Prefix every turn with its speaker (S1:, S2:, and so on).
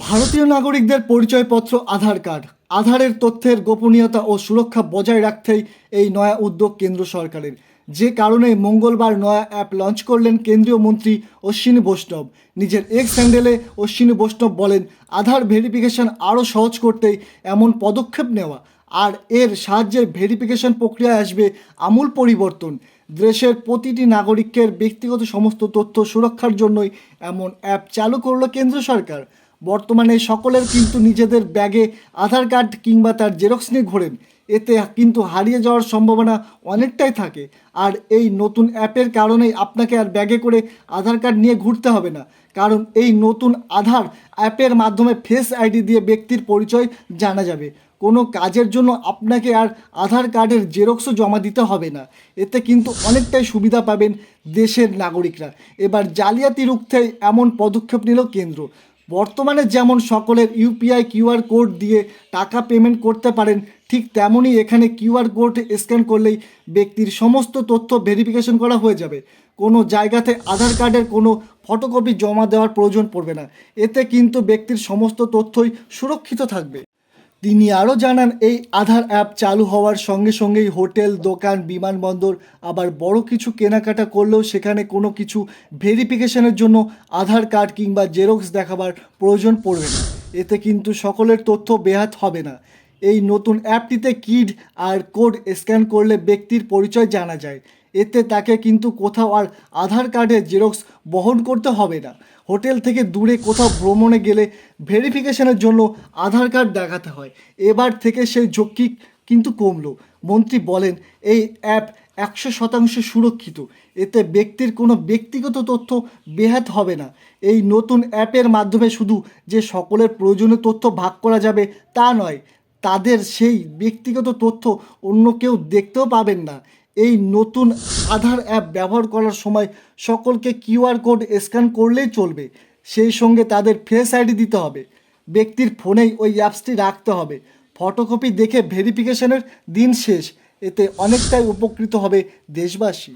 S1: ভারতীয় নাগরিকদের পরিচয়পত্র আধার কার্ড। আধারের তথ্যের গোপনীয়তা ও সুরক্ষা বজায় রাখতেই এই নয়া উদ্যোগ কেন্দ্র সরকারের, যে কারণে মঙ্গলবার নয়া অ্যাপ লঞ্চ করলেন কেন্দ্রীয় মন্ত্রী অশ্বিনী বৈষ্ণব। নিজের এক্স হ্যান্ডেলে অশ্বিনী বৈষ্ণব বলেন, আধার ভেরিফিকেশন আরও সহজ করতেই এমন পদক্ষেপ নেওয়া, আর এর সাহায্যে ভেরিফিকেশন প্রক্রিয়ায় আসবে আমূল পরিবর্তন। দেশের প্রতিটি নাগরিকের ব্যক্তিগত সমস্ত তথ্য সুরক্ষার জন্যই এমন অ্যাপ চালু করলো কেন্দ্র সরকার। বর্তমানে সকলের কিন্তু নিজেদের ব্যাগে আধার কার্ড কিংবা তার জেরক্স নিয়ে ঘোরেন, এতে কিন্তু হারিয়ে যাওয়ার সম্ভাবনা অনেকটাই থাকে। আর এই নতুন অ্যাপের কারণেই আপনাকে আর ব্যাগে করে আধার কার্ড নিয়ে ঘুরতে হবে না, কারণ এই নতুন আধার অ্যাপের মাধ্যমে ফেস আইডি দিয়ে ব্যক্তির পরিচয় জানা যাবে। কোনো কাজের জন্য আপনাকে আর আধার কার্ডের জেরক্সও জমা দিতে হবে না। এতে কিন্তু অনেকটাই সুবিধা পাবেন দেশের নাগরিকরা। এবার জালিয়াতি রুখতে এমন পদক্ষেপ নিল কেন্দ্র। বর্তমানে যেমন সকলের ইউপিআই কিউআর কোড দিয়ে টাকা পেমেন্ট করতে পারেন, ঠিক তেমনই এখানে কিউআর কোড স্ক্যান করলেই ব্যক্তির সমস্ত তথ্য ভেরিফিকেশন করা হয়ে যাবে। কোনো জায়গাতে আধার কার্ডের কোনো ফটোকপি জমা দেওয়ার প্রয়োজন পড়বে না। এতে কিন্তু ব্যক্তির সমস্ত তথ্যই সুরক্ষিত থাকবে। তিনি আরও জানান, এই আধার অ্যাপ চালু হওয়ার সঙ্গে সঙ্গেই হোটেল, দোকান, বিমানবন্দর আবার বড় কিছু কেনাকাটা করলেও সেখানে কোনো কিছু ভেরিফিকেশনের জন্য আধার কার্ড কিংবা জেরক্স দেখাবার প্রয়োজন পড়বে না। এতে কিন্তু সকলের তথ্য বেহাত হবে না। এই নতুন অ্যাপটিতে কিড আর কোড স্ক্যান করলে ব্যক্তির পরিচয় জানা যায়। এতে তাকে কিন্তু কোথাও আর আধার কার্ডের জেরক্স বহন করতে হবে না। হোটেল থেকে দূরে কোথাও ভ্রমণে গেলে ভেরিফিকেশনের জন্য আধার কার্ড দেখাতে হয়। এবার থেকে সেই ঝক্কি কিন্তু কমলো। মন্ত্রী বলেন, এই অ্যাপ 100% সুরক্ষিত। এতে ব্যক্তির কোনো ব্যক্তিগত তথ্য বেহাত হবে না। এই নতুন অ্যাপের মাধ্যমে শুধু যে সকলের প্রয়োজনীয় তথ্য ভাগ করা যাবে তা নয়, তাদের সেই ব্যক্তিগত তথ্য অন্য কেউ দেখতেও পাবেন না। এই নতুন আধার অ্যাপ ব্যবহার করার সময় সকলকে কিউআর কোড স্ক্যান করলেই চলবে। সেই সঙ্গে তাদের ফেস আইডি দিতে হবে। ব্যক্তির ফোনেই ওই অ্যাপসটি রাখতে হবে। ফটোকপি দেখে ভেরিফিকেশনের দিন শেষ। এতে অনেকটাই উপকৃত হবে দেশবাসী।